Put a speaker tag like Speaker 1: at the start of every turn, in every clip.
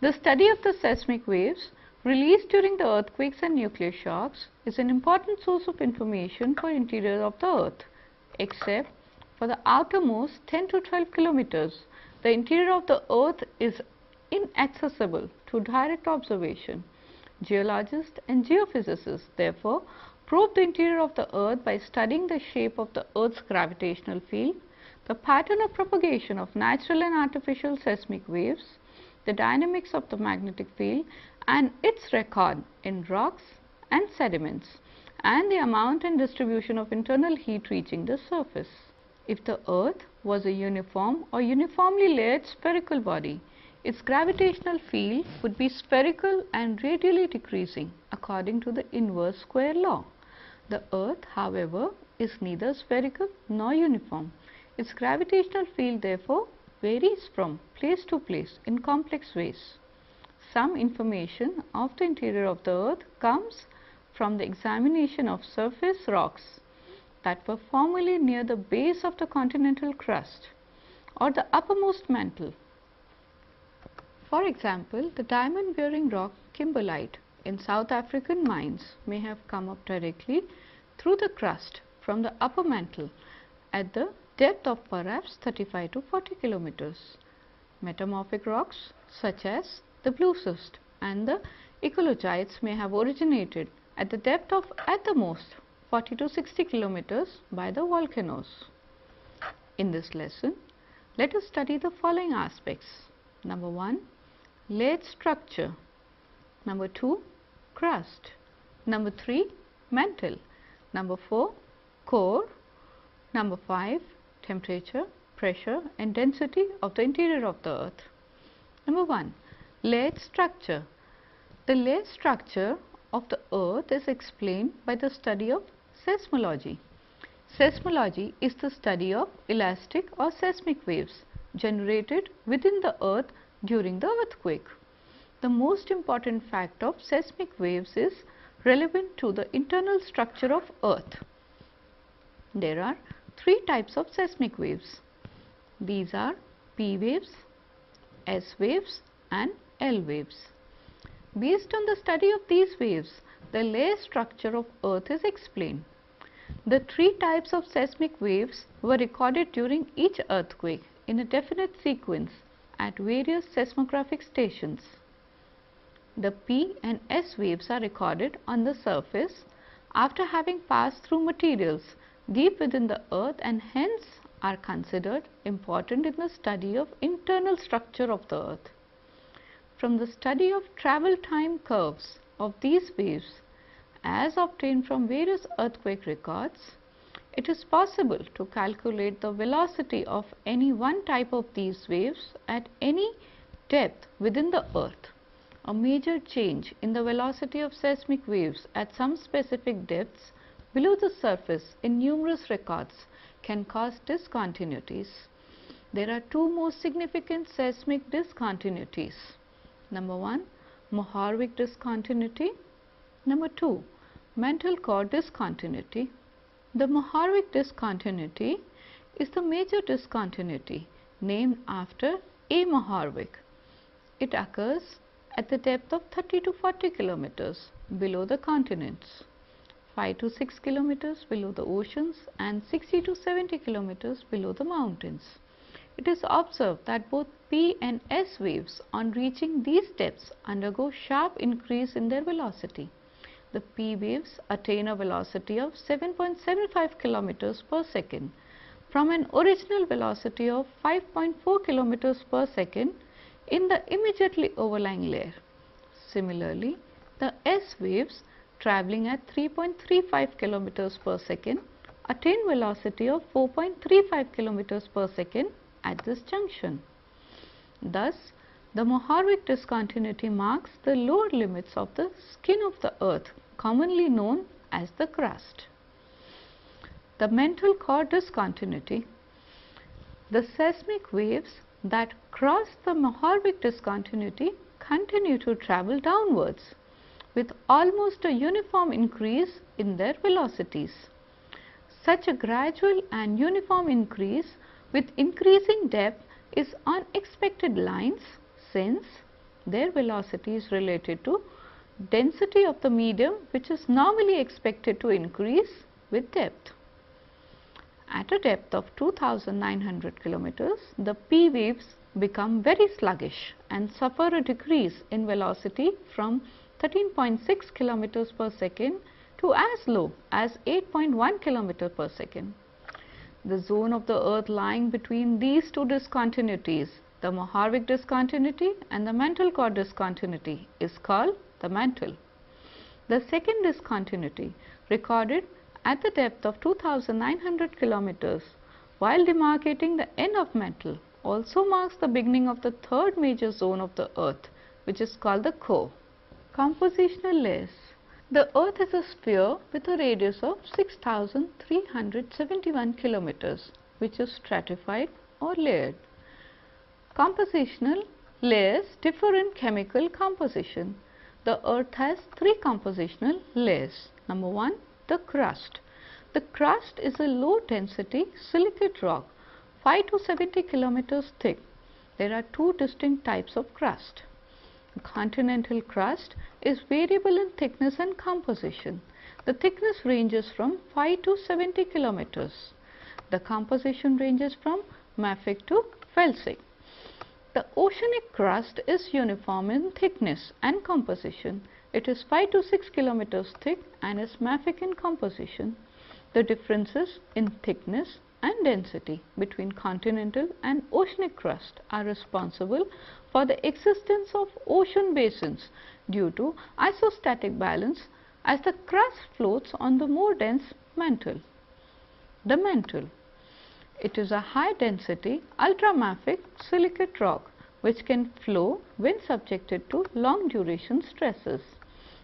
Speaker 1: The study of the seismic waves released during the earthquakes and nuclear shocks is an important source of information for interior of the earth, except for the outermost 10 to 12 kilometers. The interior of the earth is inaccessible to direct observation. Geologists and geophysicists therefore probe the interior of the earth by studying the shape of the earth's gravitational field, the pattern of propagation of natural and artificial seismic waves, the dynamics of the magnetic field and its record in rocks and sediments, and the amount and distribution of internal heat reaching the surface. If the earth was a uniform or uniformly layered spherical body, its gravitational field would be spherical and radially decreasing according to the inverse square law. The earth, however, is neither spherical nor uniform. Its gravitational field therefore varies from place to place in complex ways. Some information of the interior of the earth comes from the examination of surface rocks that were formerly near the base of the continental crust or the uppermost mantle. For example, the diamond bearing rock kimberlite in South African mines may have come up directly through the crust from the upper mantle at the depth of perhaps 35 to 40 kilometers. Metamorphic rocks such as the blue schist and the ecologites may have originated at the depth of at the most 40 to 60 kilometers by the volcanoes. In this lesson, let us study the following aspects. Number 1, layered structure. Number 2, crust. Number 3, mantle. Number 4, core. Number 5, temperature, pressure and density of the interior of the earth. Number 1, layered structure. The layered structure of the earth is explained by the study of seismology. Seismology is the study of elastic or seismic waves generated within the earth during the earthquake. The most important fact of seismic waves is relevant to the internal structure of earth. There are 3 types of seismic waves. These are P waves, S waves and L waves. Based on the study of these waves, the layer structure of earth is explained. The 3 types of seismic waves were recorded during each earthquake in a definite sequence at various seismographic stations. The P and S waves are recorded on the surface after having passed through materials deep within the earth and hence are considered important in the study of internal structure of the earth. From the study of travel time curves of these waves as obtained from various earthquake records, it is possible to calculate the velocity of any one type of these waves at any depth within the earth. A major change in the velocity of seismic waves at some specific depths below the surface in numerous records can cause discontinuities. There are 2 most significant seismic discontinuities. Number 1, Mohave discontinuity. Number 2, Mantle core discontinuity. The Mohave discontinuity is the major discontinuity named after A. Mohave. It occurs at the depth of 30 to 40 kilometers below the continents, 5 to 6 kilometers below the oceans and 60 to 70 kilometers below the mountains. It is observed that both P and S waves on reaching these depths undergo sharp increase in their velocity. The P waves attain a velocity of 7.75 kilometers per second from an original velocity of 5.4 kilometers per second in the immediately overlying layer. Similarly, the S waves traveling at 3.35 kilometers per second attain velocity of 4.35 kilometers per second at this junction. Thus, the Mohave discontinuity marks the lower limits of the skin of the earth, commonly known as the crust. The mantle core discontinuity. The seismic waves that cross the Mohave discontinuity continue to travel downwards with almost a uniform increase in their velocities. Such a gradual and uniform increase with increasing depth is on expected lines, since Their velocity is related to density of the medium, which is normally expected to increase with depth. At a depth of 2900 kilometers, the P waves become very sluggish and suffer a decrease in velocity from 13.6 kilometers per second to as low as 8.1 kilometers per second. The zone of the earth lying between these two discontinuities, the Mohave discontinuity and the Mantle core discontinuity, is called the mantle. The second discontinuity, recorded at the depth of 2900 kilometers while demarcating the end of mantle, also marks the beginning of the third major zone of the earth, which is called the core. Compositional layers. The earth is a sphere with a radius of 6371 kilometers, which is stratified or layered. Compositional layers differ in chemical composition. The earth has three compositional layers. Number 1, the crust. The crust is a low density silicate rock 5 to 70 kilometers thick. There are two distinct types of crust. The continental crust is variable in thickness and composition. The thickness ranges from 5 to 70 kilometers. The composition ranges from mafic to felsic. The oceanic crust is uniform in thickness and composition. It is 5 to 6 kilometers thick and is mafic in composition. The differences in thickness and density between continental and oceanic crust are responsible for the existence of ocean basins due to isostatic balance as the crust floats on the more dense mantle. The mantle. It is a high density ultramafic silicate rock which can flow when subjected to long duration stresses.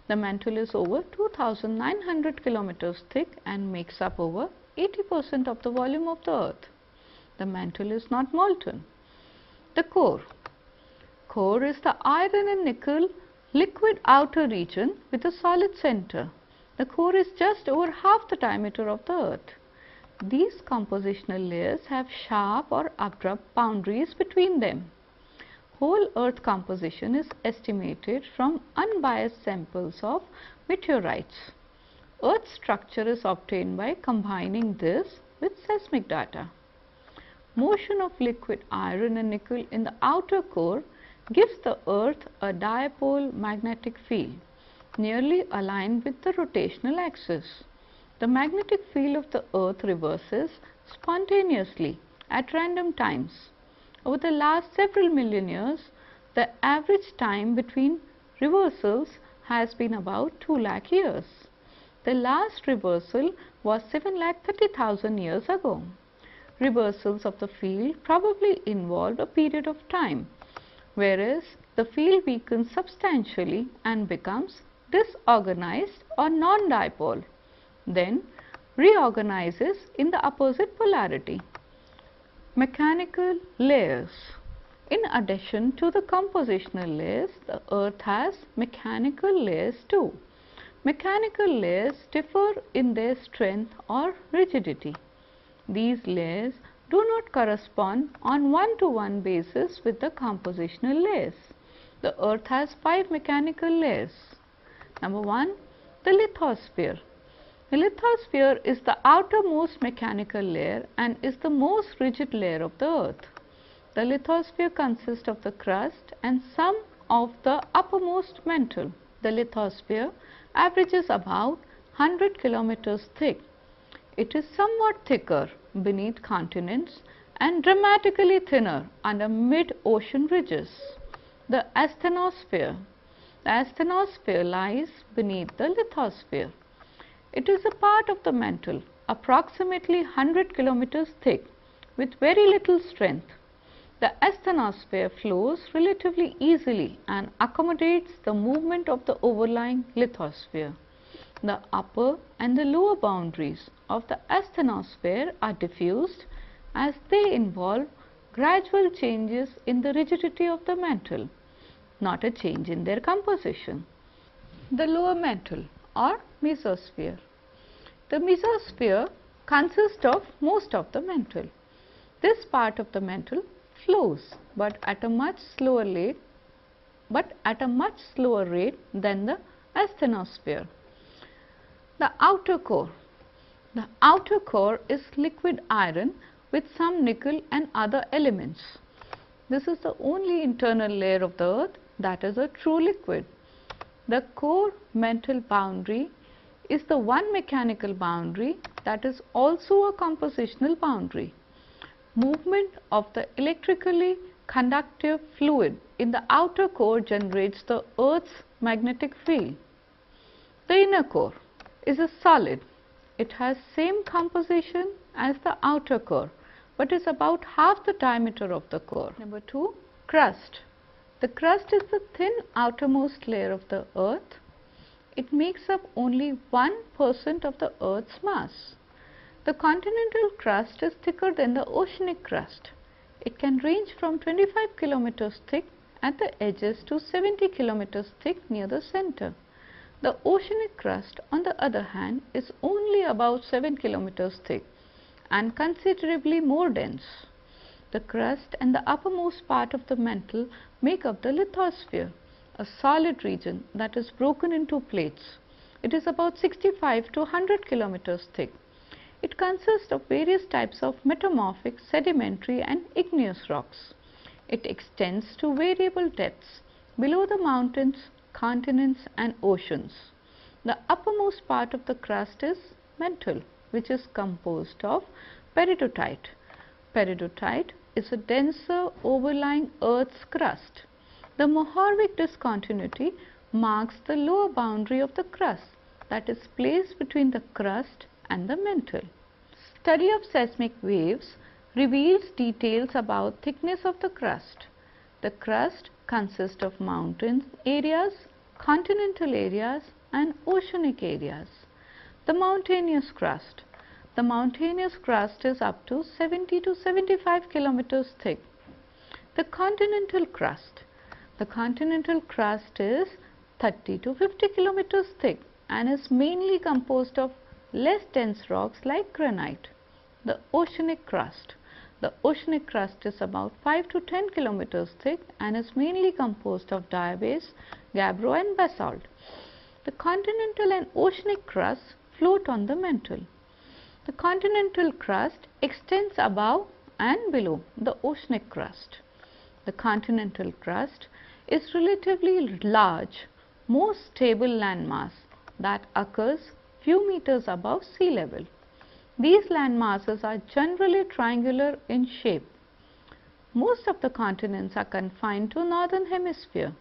Speaker 1: The mantle is over 2900 kilometers thick and makes up over 80% of the volume of the earth. The mantle is not molten. The core. Core is the iron and nickel liquid outer region with a solid center. The core is just over half the diameter of the earth. These compositional layers have sharp or abrupt boundaries between them. Whole earth composition is estimated from unbiased samples of meteorites. Earth structure is obtained by combining this with seismic data. Motion of liquid iron and nickel in the outer core gives the earth a dipole magnetic field nearly aligned with the rotational axis. The magnetic field of the earth reverses spontaneously at random times. Over the last several million years, the average time between reversals has been about 2 lakh years. The last reversal was 7,30,000 years ago. Reversals of the field probably involved a period of time, whereas the field weakens substantially and becomes disorganized or non-dipole, then reorganizes in the opposite polarity. Mechanical layers. In addition to the compositional layers, the earth has mechanical layers too. Mechanical layers differ in their strength or rigidity. These layers do not correspond on one-to-one basis with the compositional layers. The earth has 5 mechanical layers. Number 1, the lithosphere. The lithosphere is the outermost mechanical layer and is the most rigid layer of the earth. The lithosphere consists of the crust and some of the uppermost mantle. The lithosphere averages about 100 kilometers thick. It is somewhat thicker beneath continents and dramatically thinner under mid-ocean ridges. The asthenosphere. The asthenosphere lies beneath the lithosphere. It is a part of the mantle, approximately 100 kilometers thick, with very little strength. The asthenosphere flows relatively easily and accommodates the movement of the overlying lithosphere. The upper and the lower boundaries of the asthenosphere are diffused as they involve gradual changes in the rigidity of the mantle, not a change in their composition. The lower mantle or mesosphere. The mesosphere consists of most of the mantle. This part of the mantle flows, but at a much slower rate but at a much slower rate than the asthenosphere. The outer core. The outer core is liquid iron with some nickel and other elements. This is the only internal layer of the earth that is a true liquid. The core mantle boundary is the one mechanical boundary that is also a compositional boundary. Movement of the electrically conductive fluid in the outer core generates the earth's magnetic field. The inner core is a solid. It has same composition as the outer core, but is about half the diameter of the core. Number 2, crust. The crust is the thin outermost layer of the earth. It makes up only 1% of the earth's mass. The continental crust is thicker than the oceanic crust. It can range from 25 kilometers thick at the edges to 70 kilometers thick near the center. The oceanic crust, on the other hand, is only about 7 kilometers thick and considerably more dense. The crust and the uppermost part of the mantle make up the lithosphere, a solid region that is broken into plates. It is about 65 to 100 kilometers thick. It consists of various types of metamorphic, sedimentary and igneous rocks. It extends to variable depths below the mountains, continents and oceans. The uppermost part of the crust is mantle, which is composed of peridotite. Peridotite is a denser overlying earth's crust. The Mohave Discontinuity marks the lower boundary of the crust that is placed between the crust and the mantle. Study of seismic waves reveals details about thickness of the crust. The crust consists of mountain areas, continental areas and oceanic areas. The mountainous crust. The mountainous crust is up to 70 to 75 kilometers thick. The continental crust. The continental crust is 30 to 50 kilometers thick and is mainly composed of less dense rocks like granite. The oceanic crust. The oceanic crust is about 5 to 10 kilometers thick and is mainly composed of diabase, gabbro and basalt. The continental and oceanic crusts float on the mantle. The continental crust extends above and below the oceanic crust. The continental crust is relatively large, more stable landmass that occurs few meters above sea level. These land masses are generally triangular in shape. Most of the continents are confined to northern hemisphere.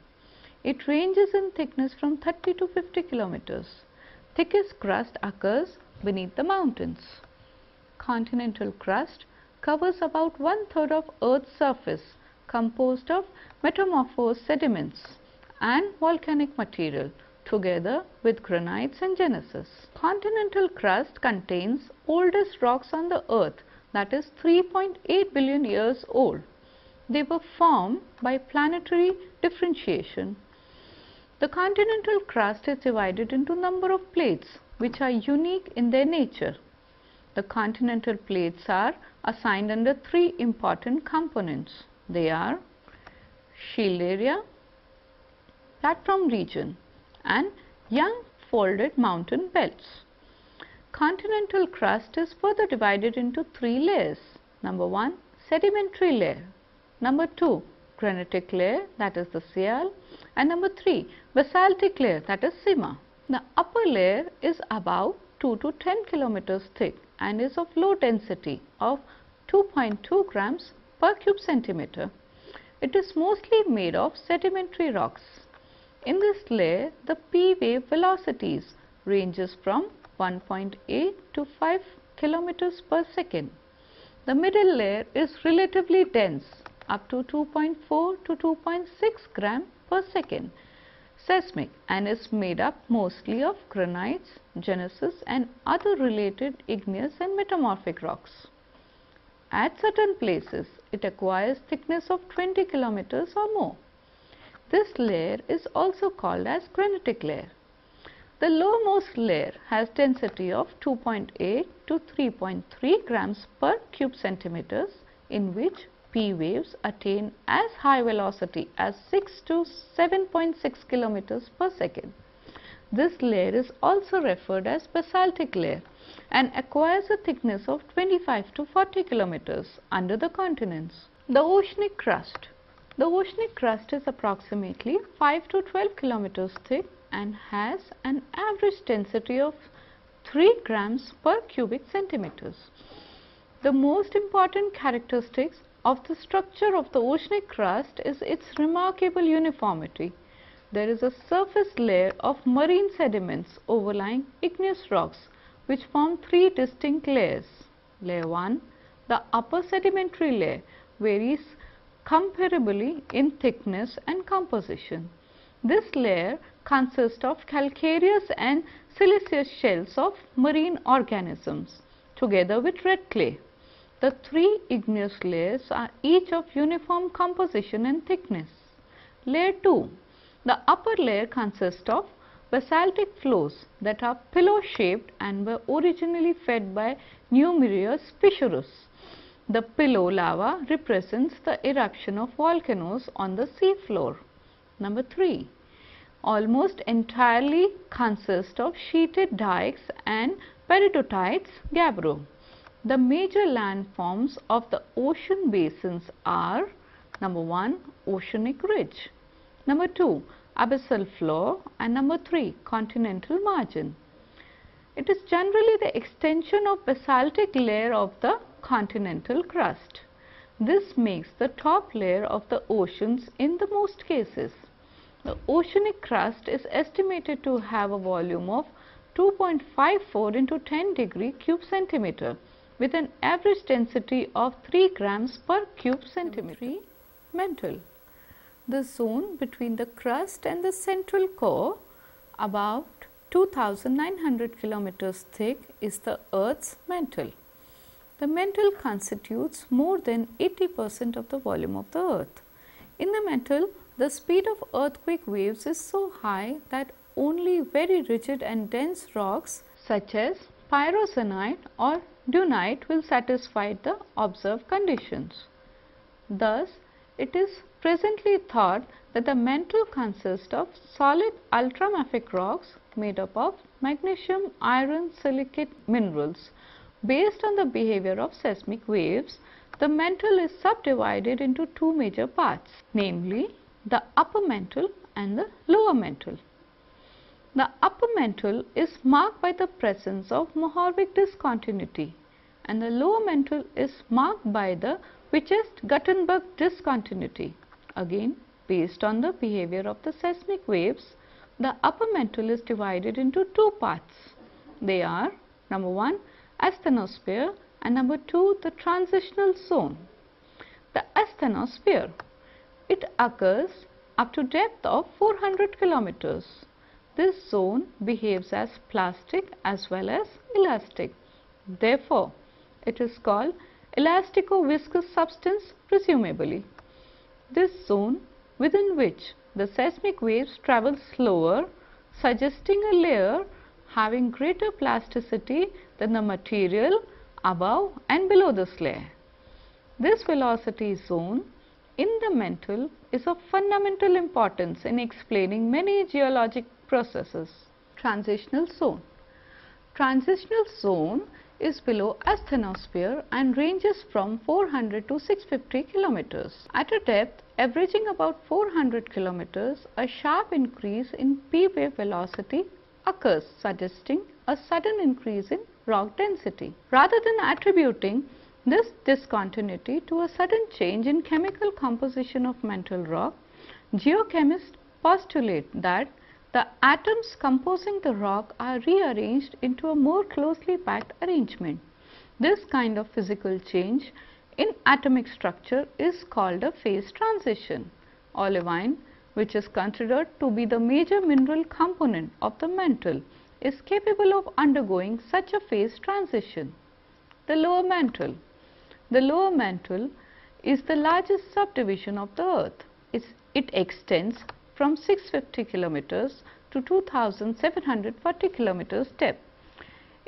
Speaker 1: It ranges in thickness from 30 to 50 kilometers. Thickest crust occurs beneath the mountains. Continental crust covers about 1/3 of Earth's surface, composed of metamorphosed sediments and volcanic material, together with granites and gneisses. Continental crust contains oldest rocks on the earth, that is 3.8 billion years old. They were formed by planetary differentiation. The continental crust is divided into number of plates which are unique in their nature. The continental plates are assigned under 3 important components. They are shield area, platform region and young folded mountain belts. Continental crust is further divided into 3 layers. Number 1, sedimentary layer. Number 2, granitic layer, that is the Swayam, and number 3, basaltic layer, that is Sima. The upper layer is about 2 to 10 kilometers thick and is of low density of 2.2 grams per cube centimeter. It is mostly made of sedimentary rocks. In this layer, the P wave velocities ranges from 1.8 to 5 kilometers per second. The middle layer is relatively dense, up to 2.4 to 2.6 gram per second, seismic, and is made up mostly of granites, gneisses and other related igneous and metamorphic rocks. At certain places, it acquires thickness of 20 kilometers or more. This layer is also called as granitic layer. The lowermost layer has density of 2.8 to 3.3 grams per cube centimeters, in which P P waves attain as high velocity as 6 to 7.6 kilometers per second. This layer is also referred as basaltic layer and acquires a thickness of 25 to 40 kilometers under the continents. The oceanic crust. The oceanic crust is approximately 5 to 12 kilometers thick and has an average density of 3 grams per cubic centimeters. The most important characteristics of the structure of the oceanic crust is its remarkable uniformity. There is a surface layer of marine sediments overlying igneous rocks which form 3 distinct layers. Layer 1, the upper sedimentary layer, varies comparably in thickness and composition. This layer consists of calcareous and siliceous shells of marine organisms together with red clay. The 3 igneous layers are each of uniform composition and thickness. Layer 2. The upper layer consists of basaltic flows that are pillow shaped and were originally fed by numerous fissures. The pillow lava represents the eruption of volcanoes on the sea floor. Number 3. Almost entirely consist of sheeted dikes and peridotites gabbro. The major landforms of the ocean basins are number 1, oceanic ridge, number 2, abyssal floor, and number 3, continental margin. It is generally the extension of basaltic layer of the continental crust. This makes the top layer of the oceans in the most cases. The oceanic crust is estimated to have a volume of 2.54 into 10 degree cube centimeter with an average density of 3 grams per cube centimeter. 3. Mantle. The zone between the crust and the central core, about 2,900 kilometers thick, is the Earth's mantle. The mantle constitutes more than 80% of the volume of the Earth. In the mantle, the speed of earthquake waves is so high that only very rigid and dense rocks such as pyroxenite or dunite will satisfy the observed conditions. Thus, it is presently thought that the mantle consists of solid ultramafic rocks made up of magnesium, iron, silicate minerals. Based on the behavior of seismic waves, the mantle is subdivided into 2 major parts, namely the upper mantle and the lower mantle. The upper mantle is marked by the presence of Mohave discontinuity and the lower mantle is marked by the Gutenberg discontinuity. Again, based on the behavior of the seismic waves, the upper mantle is divided into 2 parts. They are number 1, asthenosphere, and number 2, the transitional zone. The asthenosphere, it occurs up to depth of 400 kilometers. This zone behaves as plastic as well as elastic. Therefore, it is called elastico-viscous substance presumably. This zone within which the seismic waves travel slower, suggesting a layer having greater plasticity than the material above and below this layer. This velocity zone in the mantle is of fundamental importance in explaining many geologic processes. Transitional zone. Transitional zone is below asthenosphere and ranges from 400 to 650 kilometers. At a depth averaging about 400 kilometers, a sharp increase in P wave velocity occurs, suggesting a sudden increase in rock density. Rather than attributing this discontinuity to a sudden change in chemical composition of mantle rock, geochemists postulate that the atoms composing the rock are rearranged into a more closely packed arrangement. This kind of physical change in atomic structure is called a phase transition. Olivine, which is considered to be the major mineral component of the mantle, is capable of undergoing such a phase transition. The lower mantle. The lower mantle is the largest subdivision of the earth. It extends from 650 kilometers to 2740 kilometers depth.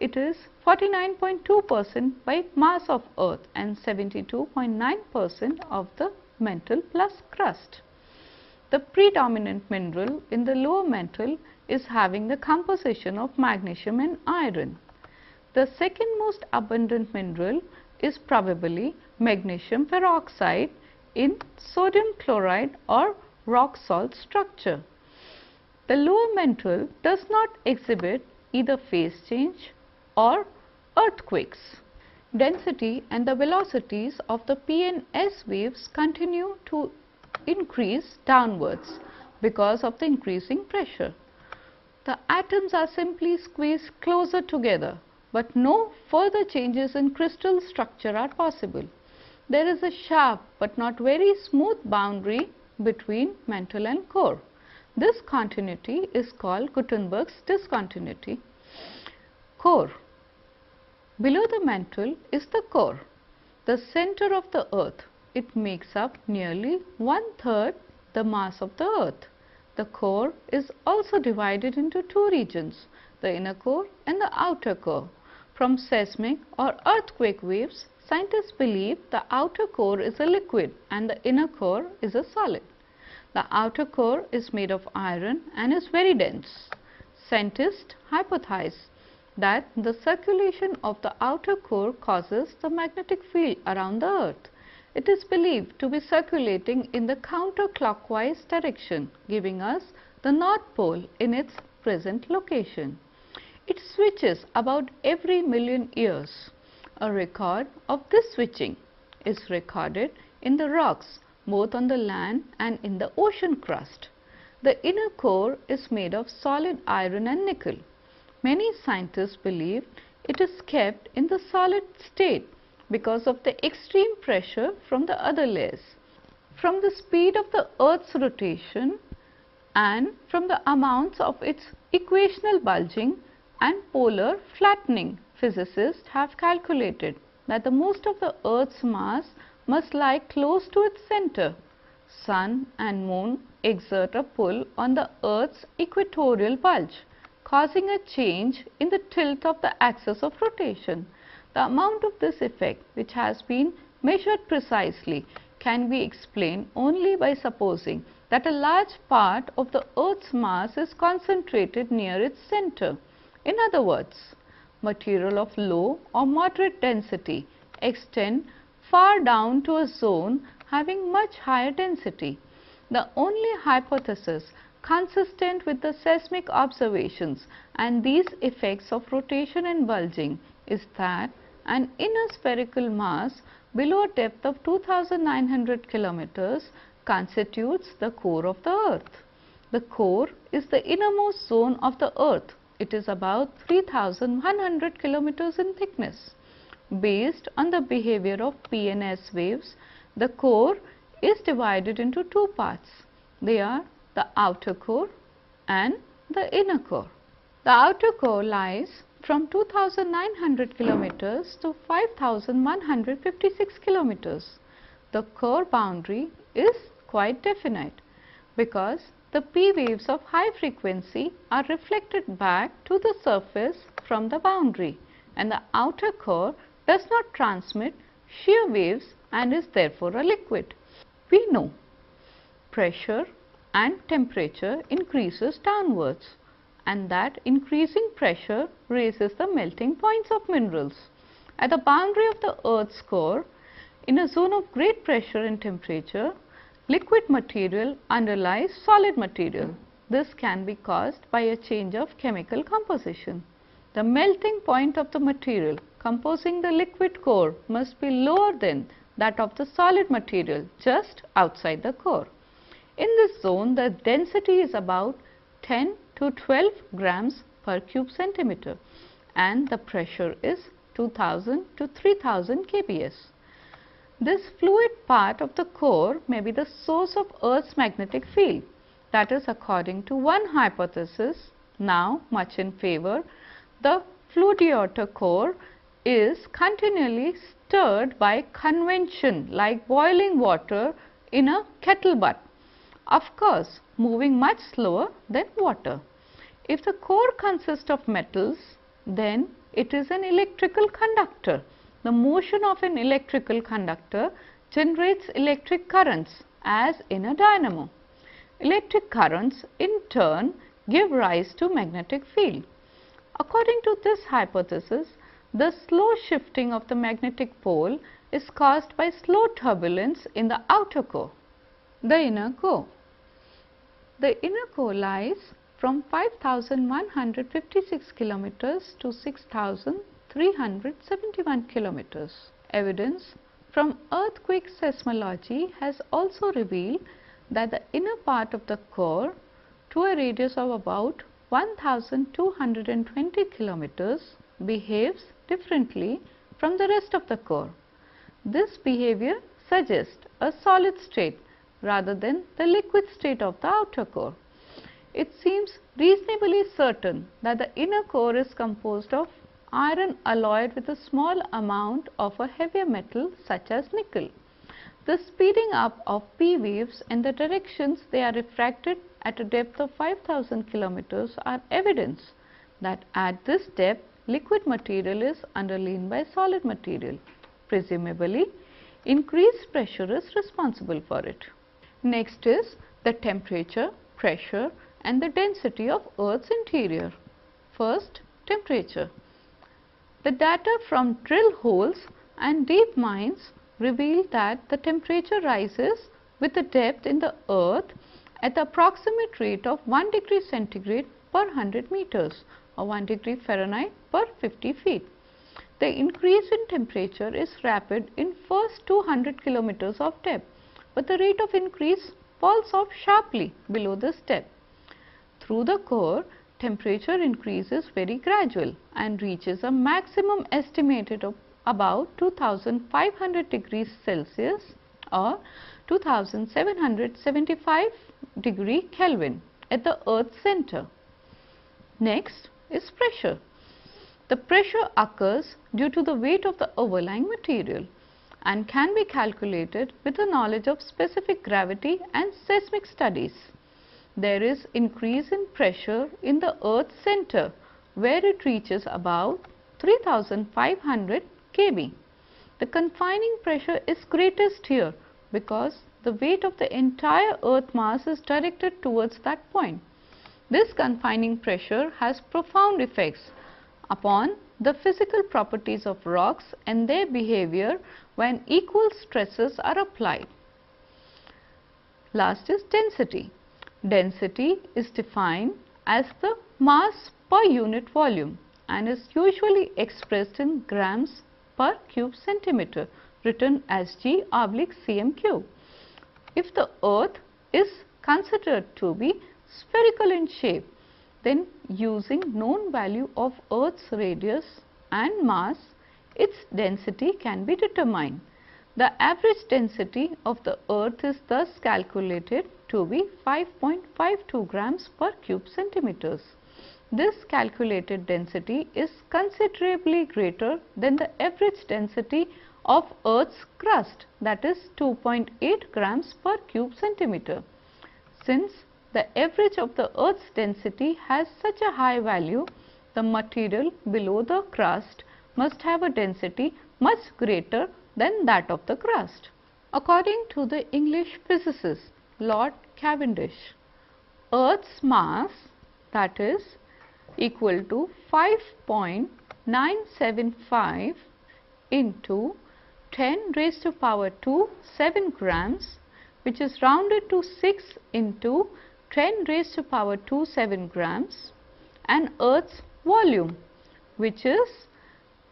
Speaker 1: it is 49.2% by mass of earth and 72.9% of the mantle plus crust. The predominant mineral in the lower mantle is having the composition of magnesium and iron. The second most abundant mineral is probably magnesium peroxide in sodium chloride or rock salt structure. The lower mantle does not exhibit either phase change or earthquakes. Density and the velocities of the P and S waves continue to increase downwards because of the increasing pressure. The atoms are simply squeezed closer together, but no further changes in crystal structure are possible. There is a sharp but not very smooth boundary between mantle and core. This continuity is called Gutenberg's discontinuity. Core. Below the mantle is the core, the center of the earth. It makes up nearly 1/3 the mass of the earth. The core is also divided into two regions, the inner core and the outer core. From seismic or earthquake waves, scientists believe the outer core is a liquid and the inner core is a solid. The outer core is made of iron and is very dense. Scientists hypothesize that the circulation of the outer core causes the magnetic field around the earth. It is believed to be circulating in the counterclockwise direction, giving us the North Pole in its present location. It switches about every million years. A record of this switching is recorded in the rocks both on the land and in the ocean crust. The inner core is made of solid iron and nickel. Many scientists believe it is kept in the solid state because of the extreme pressure from the other layers. From the speed of the Earth's rotation and from the amounts of its equational bulging and polar flattening, physicists have calculated that the most of the Earth's mass must lie close to its center. Sun and moon exert a pull on the Earth's equatorial bulge, causing a change in the tilt of the axis of rotation. The amount of this effect, which has been measured precisely, can be explained only by supposing that a large part of the Earth's mass is concentrated near its center. In other words, material of low or moderate density extend far down to a zone having much higher density. The only hypothesis consistent with the seismic observations and these effects of rotation and bulging is that an inner spherical mass below a depth of 2,900 kilometers constitutes the core of the earth. The core is the innermost zone of the earth. It is about 3,100 kilometers in thickness. Based on the behavior of P and S waves, the core is divided into two parts. They are the outer core and the inner core. The outer core lies from 2,900 kilometers to 5,156 kilometers. The core boundary is quite definite because the P waves of high frequency are reflected back to the surface from the boundary, and the outer core does not transmit shear waves and is therefore a liquid. We know pressure and temperature increases downwards, and that increasing pressure raises the melting points of minerals. At the boundary of the Earth's core, in a zone of great pressure and temperature, liquid material underlies solid material. This can be caused by a change of chemical composition. The melting point of the material composing the liquid core must be lower than that of the solid material just outside the core. In this zone, the density is about 10 to 12 grams per cube centimeter and the pressure is 2000 to 3000 kbs. This fluid part of the core may be the source of Earth's magnetic field. That is, according to one hypothesis, now much in favor, the fluidiator core is continually stirred by convection like boiling water in a kettle butt, of course moving much slower than water. If the core consists of metals, then It is an electrical conductor. The motion of an electrical conductor generates electric currents as in a dynamo. Electric currents in turn give rise to magnetic field. According to this hypothesis, the slow shifting of the magnetic pole is caused by slow turbulence in the outer core. The inner core. The inner core lies from 5,156 kilometers to 6,371 kilometers. Evidence from earthquake seismology has also revealed that the inner part of the core, to a radius of about 1,220 kilometers, behaves differently from the rest of the core. This behavior suggests a solid state rather than the liquid state of the outer core. It seems reasonably certain that the inner core is composed of iron alloyed with a small amount of a heavier metal such as nickel. The speeding up of P waves in the directions they are refracted at a depth of 5,000 kilometers are evidence that at this depth liquid material is underlain by solid material. Presumably, increased pressure is responsible for it. Next is the temperature, pressure and the density of Earth's interior. First, temperature. The data from drill holes and deep mines reveal that the temperature rises with the depth in the earth at the approximate rate of 1 degree centigrade per 100 meters or 1 degree Fahrenheit per 50 feet. The increase in temperature is rapid in first 200 kilometers of depth, but the rate of increase falls off sharply below this depth. Through the core, temperature increase is very gradual and reaches a maximum estimated of about 2,500 degrees Celsius or 2,775 degree Kelvin at the Earth's center. Next is pressure. The pressure occurs due to the weight of the overlying material and can be calculated with the knowledge of specific gravity and seismic studies. There is increase in pressure in the Earth's center where it reaches about 3,500 kb. The confining pressure is greatest here because the weight of the entire Earth mass is directed towards that point. This confining pressure has profound effects upon the physical properties of rocks and their behavior when equal stresses are applied. Last is density. Density is defined as the mass per unit volume and is usually expressed in grams per cube centimeter, written as G/cm3. If the Earth is considered to be spherical in shape, then using known value of Earth's radius and mass, its density can be determined. The average density of the Earth is thus calculated to be 5.52 grams per cube centimeters. This calculated density is considerably greater than the average density of Earth's crust, that is 2.8 grams per cube centimeter. Since the average of the Earth's density has such a high value, the material below the crust must have a density much greater than that of the crust. According to the English physicist Lord Cavendish, Earth's mass, that is equal to 5.975 into 10 raised to power 7 grams, which is rounded to 6 into 10 raised to power 7 grams, and Earth's volume, which is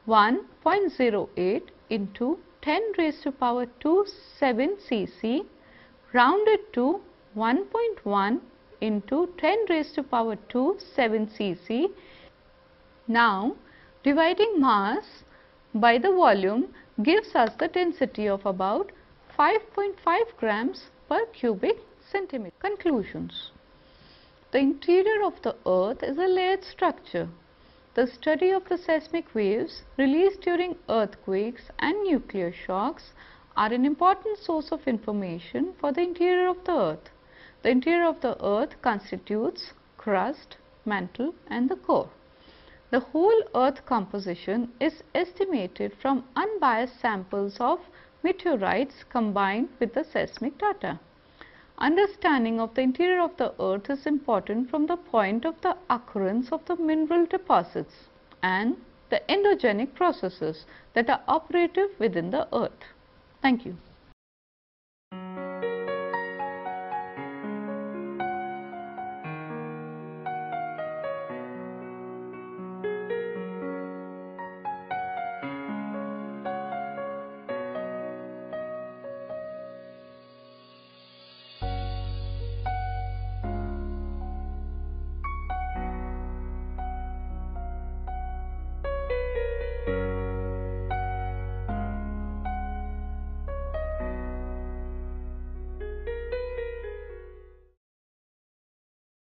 Speaker 1: 1.08 into 10 raised to power 7 cc, rounded to 1.1 into 10 raised to power 7 cc. Now, dividing mass by the volume gives us the density of about 5.5 grams per cubic centimeter. Conclusions. The interior of the Earth is a layered structure. The study of the seismic waves released during earthquakes and nuclear shocks are an important source of information for the interior of the Earth. The interior of the Earth constitutes crust, mantle and the core. The whole Earth composition is estimated from unbiased samples of meteorites combined with the seismic data. Understanding of the interior of the Earth is important from the point of the occurrence of the mineral deposits and the endogenic processes that are operative within the Earth. Thank you.